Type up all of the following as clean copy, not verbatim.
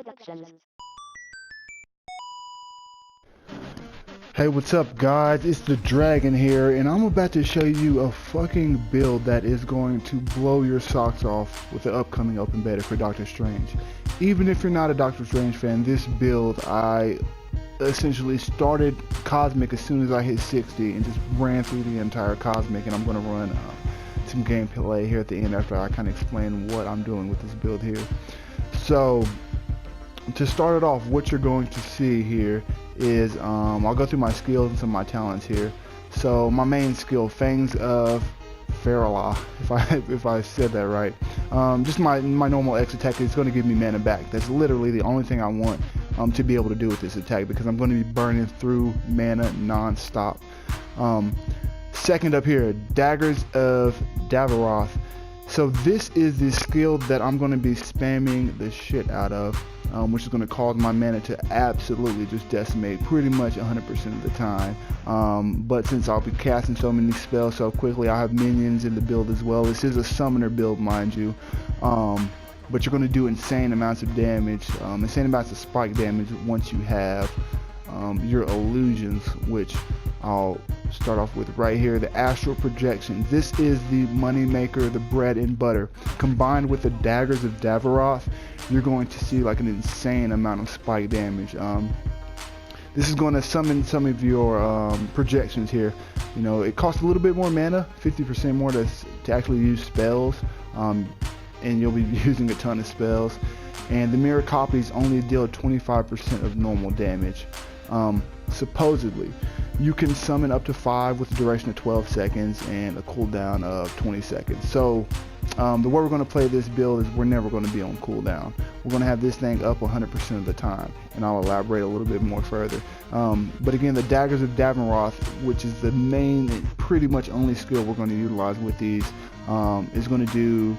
Projections. Hey, what's up guys? It's the Dragon here, and I'm about to show you a fucking build that is going to blow your socks off with the upcoming open beta for Doctor Strange. Even if you're not a Doctor Strange fan, this build, I essentially started Cosmic as soon as I hit 60 and just ran through the entire Cosmic, and I'm going to run some gameplay here at the end after I kind of explain what I'm doing with this build here. So, to start it off, what you're going to see here is I'll go through my skills and some of my talents here. So my main skill, Fangs of Daveroth, if I said that right. Just my normal X attack is going to give me mana back. That's literally the only thing I want to be able to do with this attack, because I'm going to be burning through mana non-stop. Second up here, Daggers of Daveroth. So this is the skill that I'm going to be spamming the shit out of, which is going to cause my mana to absolutely just decimate pretty much 100% of the time. But since I'll be casting so many spells so quickly, I have minions in the build as well. This is a summoner build, mind you. But you're going to do insane amounts of damage, insane amounts of spike damage once you have your illusions, which I'll start off with right here, the Astral Projections. This is the money maker, the bread and butter. Combined with the Daggers of Daveroth, you're going to see like an insane amount of spike damage. This is going to summon some of your projections here. You know, it costs a little bit more mana, 50% more to actually use spells, and you'll be using a ton of spells. And the mirror copies only deal 25% of normal damage. Supposedly, you can summon up to 5 with a duration of 12 seconds and a cooldown of 20 seconds. So the way we're going to play this build is we're never going to be on cooldown. We're going to have this thing up 100% of the time, and I'll elaborate a little bit more further. But again, the Daggers of Daveroth, which is the main and pretty much only skill we're going to utilize with these, is going to do,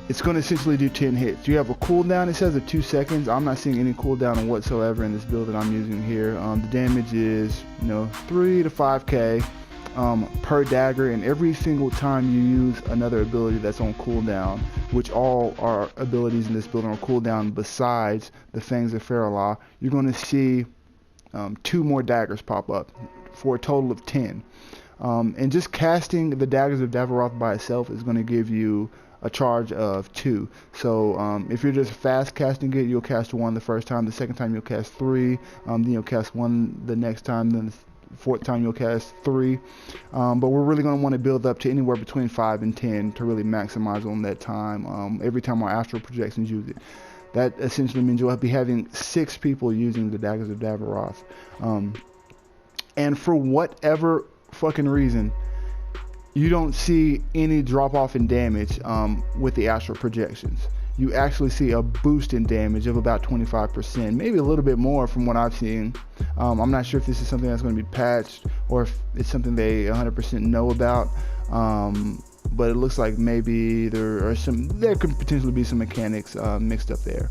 it's going to essentially do 10 hits. You have a cooldown, it says of 2 seconds. I'm not seeing any cooldown whatsoever in this build that I'm using here. The damage is, 3 to 5k per dagger, and every single time you use another ability that's on cooldown, which all our abilities in this build are on cooldown besides the Fangs of Daveroth, you're going to see 2 more daggers pop up for a total of 10. And just casting the Daggers of Daveroth by itself is going to give you a charge of 2. So if you're just fast casting it, you'll cast 1 the first time, the second time you'll cast 3, then you'll cast 1 the next time, then the 4th time you'll cast 3. But we're really going to want to build up to anywhere between 5 and 10 to really maximize on that time every time our Astral Projections use it. That essentially means you'll be having 6 people using the Daggers of Daveroth. And for whatever fucking reason, you don't see any drop off in damage with the Astral Projections. You actually see a boost in damage of about 25%, maybe a little bit more from what I've seen. I'm not sure if this is something that's going to be patched or if it's something they 100% know about. But it looks like maybe there could potentially be some mechanics mixed up there.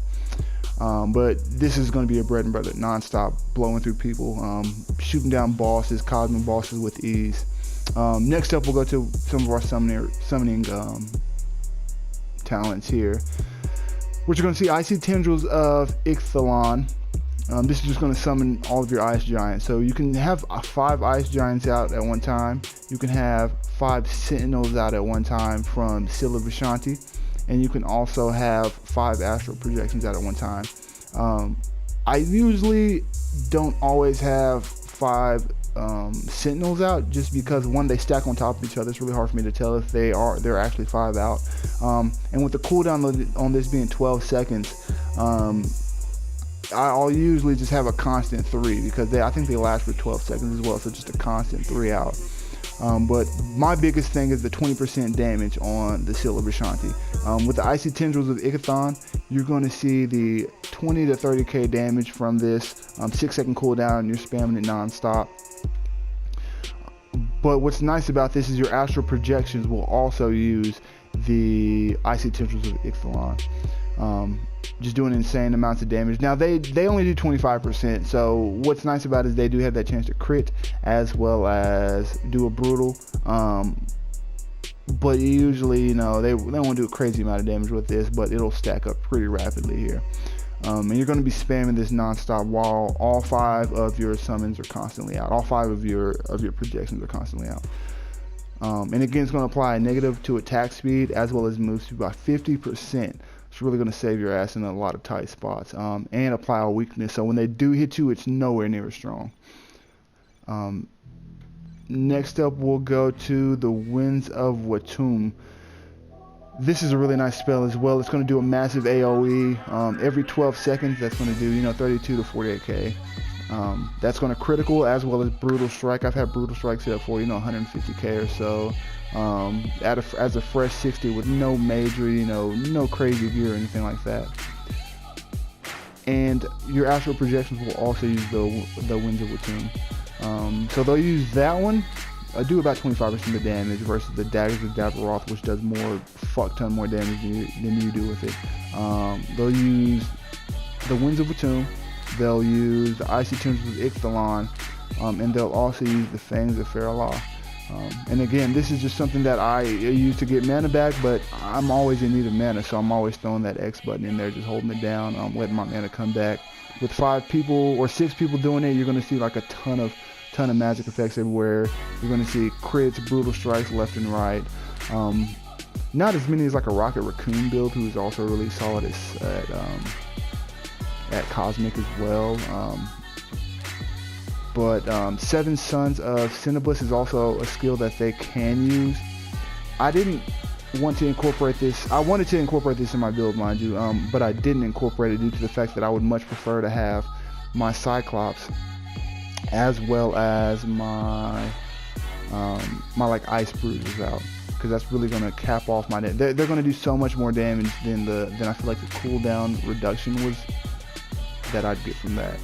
But this is going to be a bread and butter, non-stop, blowing through people, shooting down bosses, cosmic bosses with ease. Next up, we'll go to some of our summoning talents here, which you're going to see Icy Tendrils of Ixalan. This is just going to summon all of your ice giants. So you can have 5 ice giants out at one time. You can have 5 sentinels out at one time from Cinnibus, and you can also have 5 astral projections out at one time. I usually don't always have 5 sentinels out, just because one, they stack on top of each other. It's really hard for me to tell if they're actually 5 out. And with the cooldown on this being 12 seconds, I'll usually just have a constant 3, because I think they last for 12 seconds as well, so just a constant 3 out. But my biggest thing is the 20% damage on the Cinnibus. With the Icy Tendrils of Ixalan, you're going to see the 20 to 30k damage from this, 6-second cooldown, and you're spamming it non-stop. But what's nice about this is your Astral Projections will also use the Icy Tendrils of Ixalan. Just doing insane amounts of damage. Now they only do 25%, so what's nice about it is they do have that chance to crit as well as do a brutal. But usually, they won't do a crazy amount of damage with this, but it'll stack up pretty rapidly here. And you're going to be spamming this non-stop while all 5 of your summons are constantly out. All 5 of your projections are constantly out. And again, it's going to apply a negative to attack speed as well as move speed by 50%. It's really going to save your ass in a lot of tight spots. And apply a weakness, so when they do hit you, it's nowhere near as strong. Next up, we'll go to the Winds of Watoomb. This is a really nice spell as well. It's going to do a massive AoE every 12 seconds. That's going to do 32 to 48k. That's going to critical as well as brutal strike. I've had brutal strike set up for 150k or so. As a fresh 60 with no major, no crazy gear or anything like that. And your Astral Projections will also use the Winds of Watoomb. So they'll use that one. I do about 25% of the damage versus the Daggers of Daveroth, which does fuck ton more damage than you do with it. They'll use the Winds of Watoomb, they'll use the Icy Timbers with Ixalan, and they'll also use the Fangs of Faralaw. And again, this is just something that I use to get mana back, but I'm always in need of mana, so I'm always throwing that X button in there, just holding it down, letting my mana come back. With 5 people or 6 people doing it, you're going to see like a ton of magic effects everywhere. You're going to see crits, brutal strikes left and right. Not as many as like a Rocket Raccoon build, who's also really solid at Cosmic as well. But 7 Suns of Cinnibus is also a skill that they can use. I didn't want to incorporate this. I wanted to incorporate this in my build, mind you, but I didn't incorporate it due to the fact that I would much prefer to have my Cyclops as well as my like Ice Bruisers out, because that's really going to cap off my net. They're going to do so much more damage than I feel like the cooldown reduction was that I'd get from that.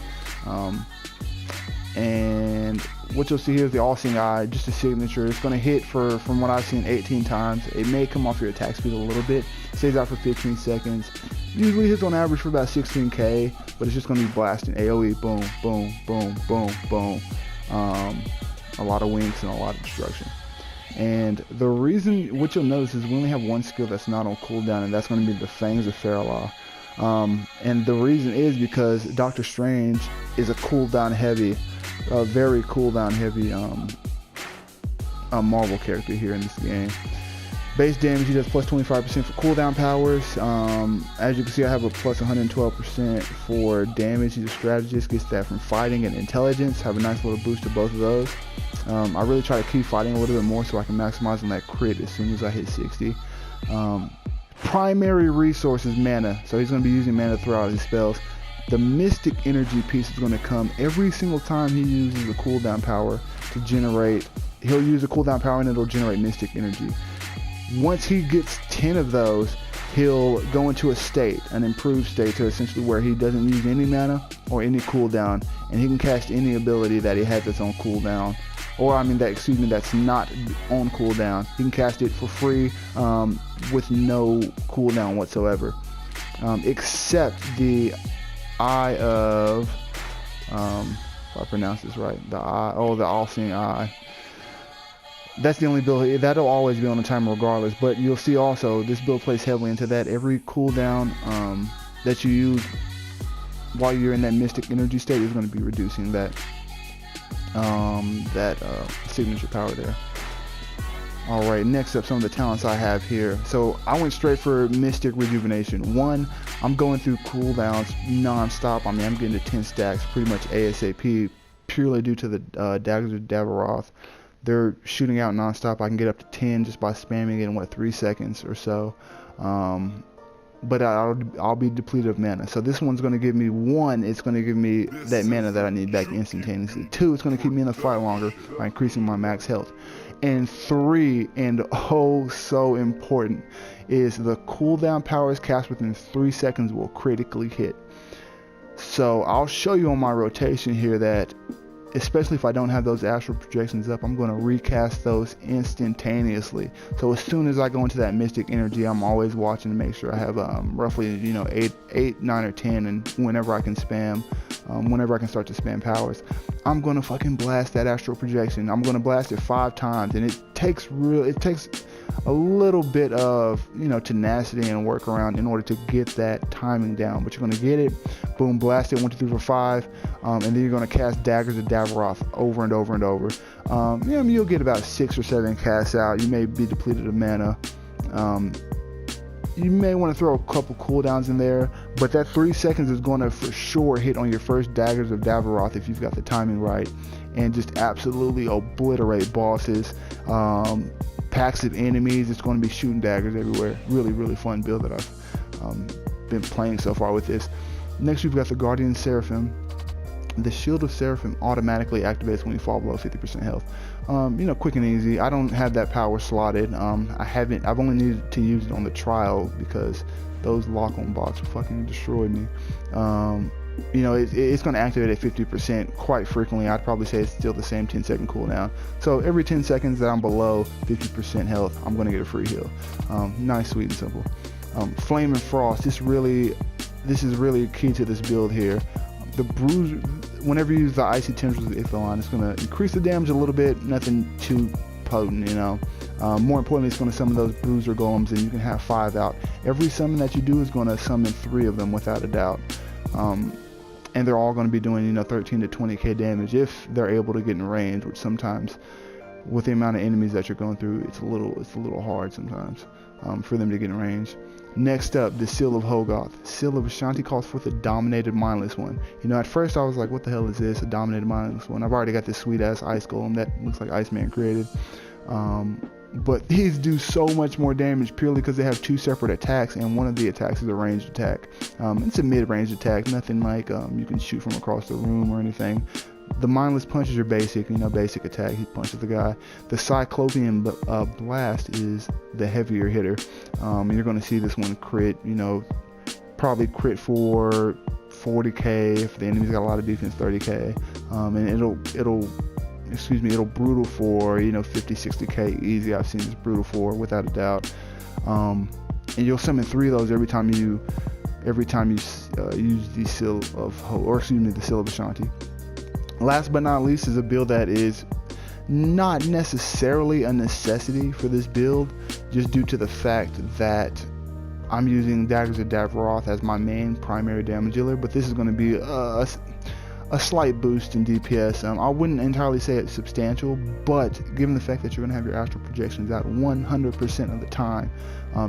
And what you'll see here is the All-Seeing Eye, just a signature. It's going to hit from what I've seen 18 times. It may come off your attack speed a little bit. Stays out for 15 seconds. Usually hits on average for about 16k, but it's just going to be blasting AoE, boom, boom, boom, boom, boom. A lot of winks and a lot of destruction. And the reason, what you'll notice is we only have one skill that's not on cooldown, and that's going to be the Fangs of Faralaw. And the reason is because Doctor Strange is a cooldown heavy, very cooldown heavy Marvel character here in this game. Base damage, he does plus 25% for cooldown powers. As you can see, I have a plus 112% for damage. He's a strategist, gets that from fighting and intelligence. Have a nice little boost to both of those. I really try to keep fighting a little bit more so I can maximize on that crit as soon as I hit 60. Primary resource is mana, so he's going to be using mana throughout his spells. The Mystic Energy piece is going to come every single time he uses a cooldown power to generate. He'll use a cooldown power and it'll generate Mystic Energy. Once he gets 10 of those, he'll go into a state, an improved state, to essentially where he doesn't use any mana or any cooldown, and he can cast any ability that he has that's on cooldown, or that's not on cooldown. He can cast it for free with no cooldown whatsoever, except the Eye of, if I pronounce this right, the All-Seeing Eye. That's the only build. That'll always be on the timer regardless, but you'll see also this build plays heavily into that. Every cooldown that you use while you're in that Mystic Energy state is going to be reducing that signature power there. Alright, next up, some of the talents I have here. So I went straight for Mystic Rejuvenation. One, I'm going through cooldowns non-stop. I'm getting to 10 stacks pretty much ASAP, purely due to the Daggers of Daveroth. They're shooting out non-stop. I can get up to 10 just by spamming it in 3 seconds or so. But I'll be depleted of mana. So this one's going to give me, one, it's going to give me that mana that I need back instantaneously. Two, it's going to keep me in the fight longer by increasing my max health. And 3, and oh so important, is the cooldown powers cast within 3 seconds will critically hit. So I'll show you on my rotation here that, especially if I don't have those Astral Projections up, I'm going to recast those instantaneously. So as soon as I go into that Mystic Energy, I'm always watching to make sure I have roughly 8, 9, or 10, and whenever I can spam, whenever I can start to spam powers, I'm going to fucking blast that Astral Projection. I'm going to blast it 5 times, and it takes a little bit of, you know, tenacity and workaround in order to get that timing down, but you're going to get it. Boom, blast it 1 2 3 4 5, and then you're going to cast Daggers of Daveroth over and over and over. Yeah, you'll get about 6 or 7 casts out. You may be depleted of mana. You may want to throw a couple cooldowns in there, but that 3 seconds is going to for sure hit on your first Daggers of Daveroth if you've got the timing right, and just absolutely obliterate bosses, packs of enemies. It's going to be shooting daggers everywhere. Really, really fun build that I've been playing so far with this. Next, we've got the Guardian Seraphim. The Shield of Seraphim automatically activates when you fall below 50% health. You know, quick and easy. I don't have that power slotted. I've only needed to use it on the trial because those lock-on bots fucking destroyed me. You know, it's going to activate at 50% quite frequently. I'd probably say it's still the same 10-second cooldown. So every 10 seconds that I'm below 50% health, I'm going to get a free heal. Nice, sweet, and simple. Flame and Frost. This is really key to this build here. The bruiser, whenever you use the icy tendrils of Ithilon, it's going to increase the damage a little bit, nothing too potent, you know. More importantly, it's going to summon those bruiser golems, and you can have 5 out. Every summon that you do is going to summon 3 of them without a doubt. And they're all going to be doing, you know, 13 to 20k damage if they're able to get in range, which sometimes with the amount of enemies that you're going through, it's a little hard sometimes for them to get in range. Next up, the Seal of Hogoth. Seal of Ashanti calls forth a dominated mindless one. You know, at first I was like, what the hell is this? A dominated mindless one. I've already got this sweet ass ice golem that looks like Iceman created. But these do so much more damage purely because they have 2 separate attacks, and one of the attacks is a ranged attack. It's a mid-range attack, nothing like you can shoot from across the room or anything. The mindless punches are basic, you know, basic attack. He punches the guy. The Cyclopean Blast is the heavier hitter. You're going to see this one crit, you know, probably crit for 40k if the enemy's got a lot of defense, 30k, and it'll brutal for, you know, 50-60k easy. I've seen this brutal for without a doubt. And you'll summon 3 of those every time you use the Seal of the Seal of Ashanti. Last but not least is a build that is not necessarily a necessity for this build, just due to the fact that I'm using Daggers of Daveroth as my main primary damage dealer, but this is going to be a slight boost in DPS. I wouldn't entirely say it's substantial, but given the fact that you're going to have your Astral Projections out 100% of the time,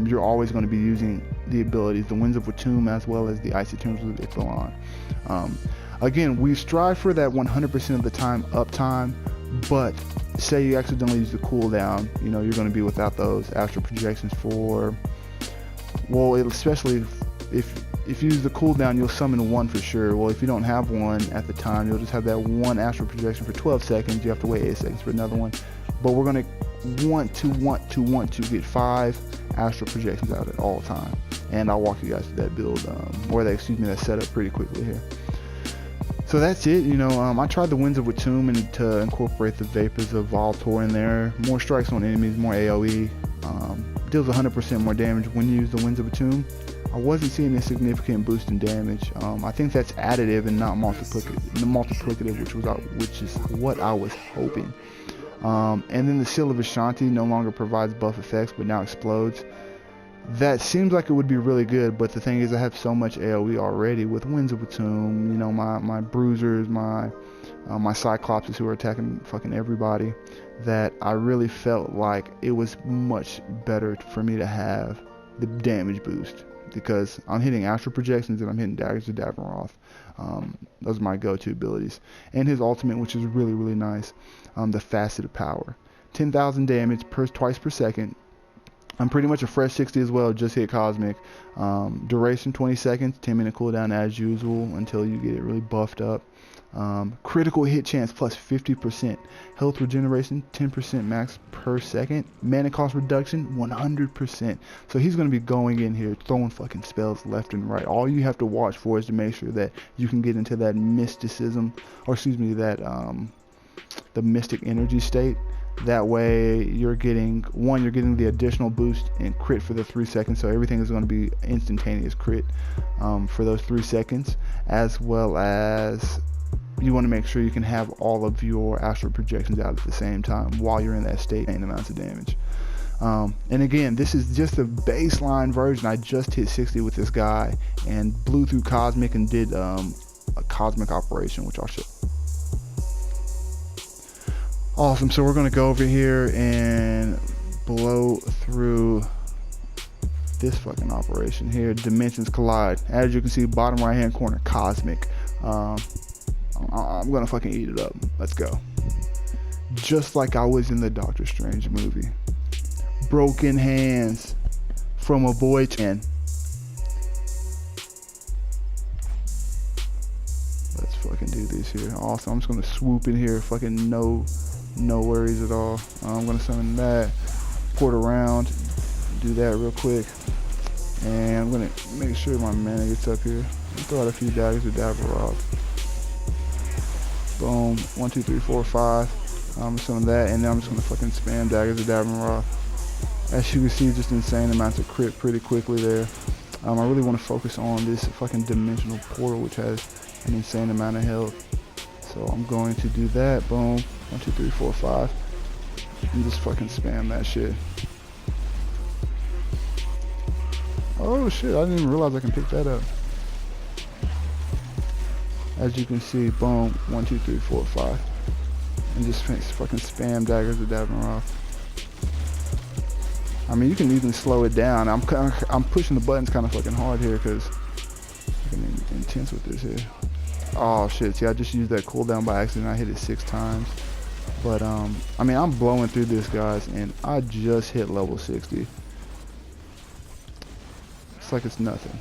you're always going to be using the abilities, the Winds of Watoomb as well as the Icy Tendrils of Ithilon. Again, we strive for that 100% of the time uptime, but say you accidentally use the cooldown, you know, you're going to be without those Astral Projections for, well, especially if you use the cooldown, you'll summon 1 for sure. Well, if you don't have 1 at the time, you'll just have that 1 Astral Projection for 12 seconds. You have to wait 8 seconds for another one. But we're going to want to get 5 Astral Projections out at all time. And I'll walk you guys through that build, that setup pretty quickly here. So that's it. You know, I tried the Winds of Watoomb and to incorporate the Vapors of Voltor in there. More strikes on enemies, more AoE. Deals 100% more damage when you use the Winds of Watoomb. I wasn't seeing a significant boost in damage. I think that's additive and not multiplicative, which is what I was hoping. And then the Seal of Ashanti no longer provides buff effects, but now explodes. That seems like it would be really good, but the thing is, I have so much AoE already with Winds of Watoomb, you know, my bruisers, my Cyclopses who are attacking fucking everybody, that I really felt like it was much better for me to have the damage boost, because I'm hitting Astral Projections and I'm hitting Daggers of Daveroth. Those are my go-to abilities. And his ultimate, which is really, really nice, the Faceted Power. 10,000 damage twice per second. I'm pretty much a fresh 60 as well, just hit Cosmic. Duration 20 seconds, 10-minute cooldown as usual until you get it really buffed up. Critical hit chance plus 50%. Health regeneration 10% max per second. Mana cost reduction 100%. So he's going to be going in here throwing fucking spells left and right. All you have to watch for is to make sure that you can get into that mysticism, or excuse me, that the mystic energy state. That way you're getting the additional boost and crit for the 3 seconds, so everything is going to be instantaneous crit for those 3 seconds, as well as you want to make sure you can have all of your astral projections out at the same time while you're in that state and amounts of damage. And again, this is just a baseline version. I just hit 60 with this guy and blew through Cosmic and did a Cosmic operation, which I'll show. Awesome, so we're going to go over here and blow through this fucking operation here. Dimensions collide. As you can see, bottom right hand corner, Cosmic. I'm gonna fucking eat it up. Let's go. Just like I was in the Doctor Strange movie. Broken hands from a boy chan. Let's fucking do this here. Awesome. I'm just gonna swoop in here. Fucking no worries at all. I'm gonna summon that. Port around. Do that real quick. And I'm gonna make sure my mana gets up here. Throw out a few Daggers of Daveroth. Boom. 1, 2, 3, 4, 5. I'm assuming that, and then I'm just gonna fucking spam Daggers of Daveroth. As you can see, just insane amounts of crit pretty quickly there. I really want to focus on this fucking dimensional portal, which has an insane amount of health. So I'm going to do that. Boom. 1, 2, 3, 4, 5. And just fucking spam that shit. Oh shit, I didn't even realize I can pick that up. As you can see, boom, 1, 2, 3, 4, 5. And just fucking spam Daggers of Daveroth. I mean, you can even slow it down. I'm pushing the buttons kind of fucking hard here because I'm getting intense with this here. Oh shit, see, I just used that cooldown by accident. I hit it 6 times. But I mean, I'm blowing through this, guys, and I just hit level 60. It's like it's nothing.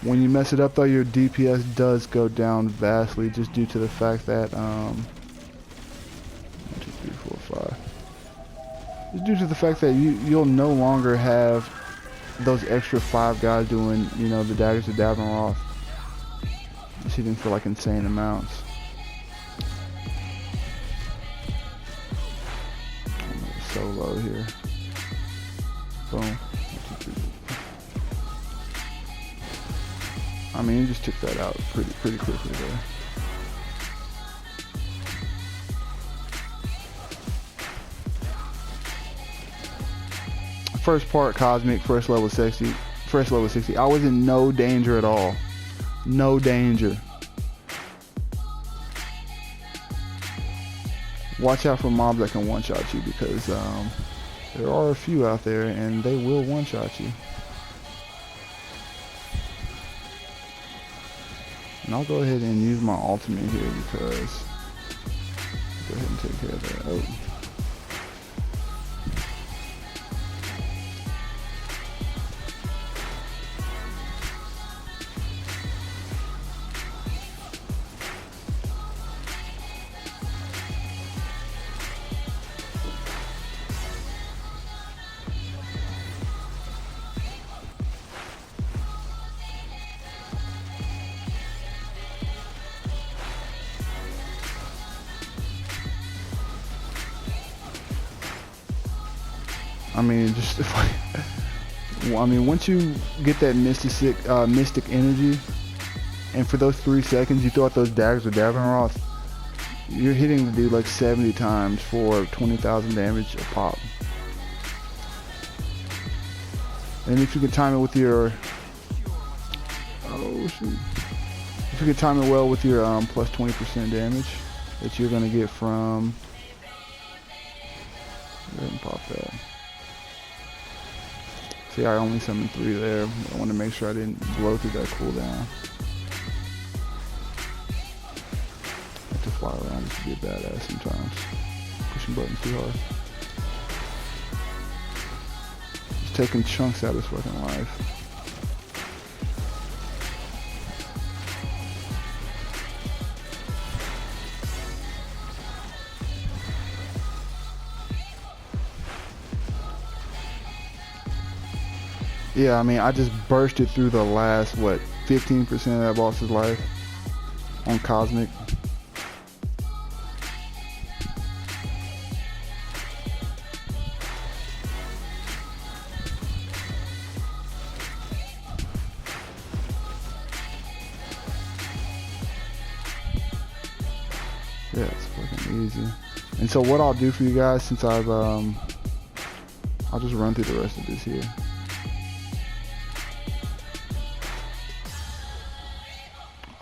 When you mess it up though, your DPS does go down vastly just due to the fact that 1, 2, 3, 4, 5. Just due to the fact that you'll no longer have those extra 5 guys doing, you know, the Daggers of Daveroth. Just hitting for like insane amounts. So low here. Boom. I mean, you just took that out pretty quickly there. First part, Cosmic, first level 60. I was in no danger at all. No danger. Watch out for mobs that can one-shot you because there are a few out there and they will one-shot you. And I'll go ahead and use my ultimate here because go ahead and take care of that. Oh. I mean, just I mean, once you get that mystic energy, and for those 3 seconds you throw out those Daggers of Daveroth, you're hitting the dude like 70 times for 20,000 damage a pop. And if you can time it with your if you can time it well with your plus 20% damage that you're gonna get from, go ahead and pop that. See, I only summoned 3 there. I want to make sure I didn't blow through that cooldown. I have to fly around just to be a badass sometimes. Pushing buttons too hard. Just taking chunks out of his fucking life. Yeah, I mean, I just bursted through the last, what, 15% of that boss's life on Cosmic. Yeah, it's fucking easy. And so what I'll do for you guys, since I'll just run through the rest of this here.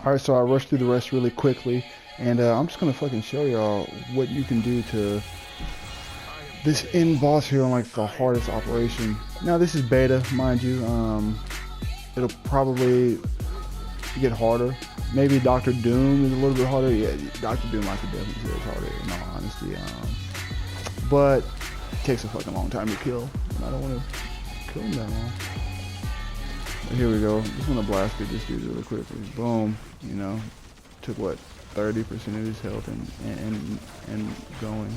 Alright, so I rushed through the rest really quickly, and I'm just gonna fucking show y'all what you can do to this end boss here on like the hardest operation. Now this is beta, mind you. It'll probably get harder. Maybe Dr. Doom is a little bit harder. Yeah, Dr. Doom I could definitely say is harder in all honesty. But it takes a fucking long time to kill. And I don't want to kill him that long. But here we go. Just want to blast through this dude really quickly. Boom. You know, took what, 30% of his health and going.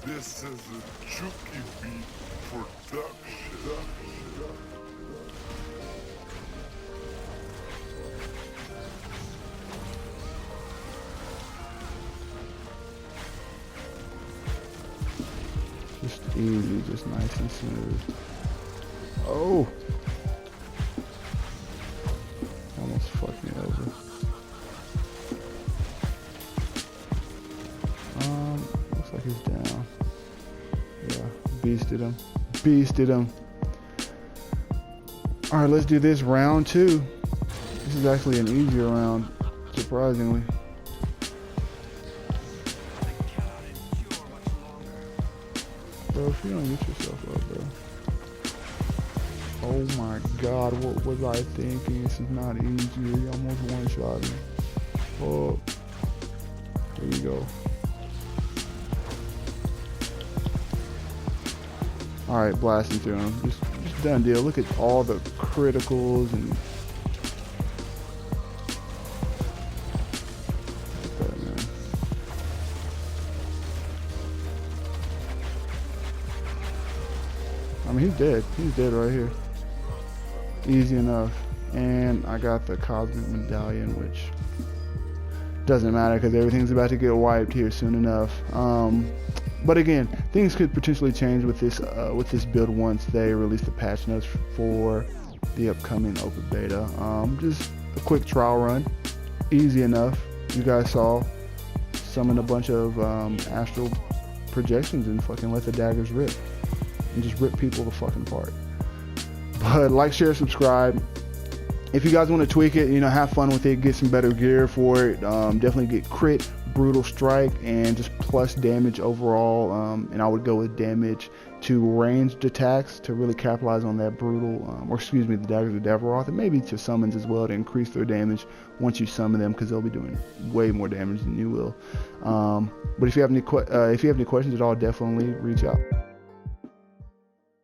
This is a Juki Beat production. Just easy, just nice and smooth. Oh! Almost fucked me over. Looks like he's down. Yeah, beasted him. Beasted him. Alright, let's do this round 2. This is actually an easier round, surprisingly. Bro, if you don't get yourself up, bro. Oh my god, what was I thinking? This is not easy. You almost one-shot me. Oh. There you go. Alright, blasting through him. Just done deal. Look at all the criticals and... Look at that, man. I mean, he's dead. He's dead right here. Easy enough. And I got the Cosmic Medallion, which doesn't matter because everything's about to get wiped here soon enough. But again, things could potentially change with this build once they release the patch notes for the upcoming open beta. Just a quick trial run, easy enough. You guys saw, summon a bunch of Astral Projections and fucking let the daggers rip, and just rip people the fucking apart. But like, share, subscribe. If you guys want to tweak it, you know, have fun with it, get some better gear for it. Definitely get crit, brutal strike, and just plus damage overall. And I would go with damage to ranged attacks to really capitalize on that brutal, or excuse me, the Daggers of Daveroth, and maybe to summons as well to increase their damage once you summon them, because they'll be doing way more damage than you will. But if you have any questions at all, definitely reach out.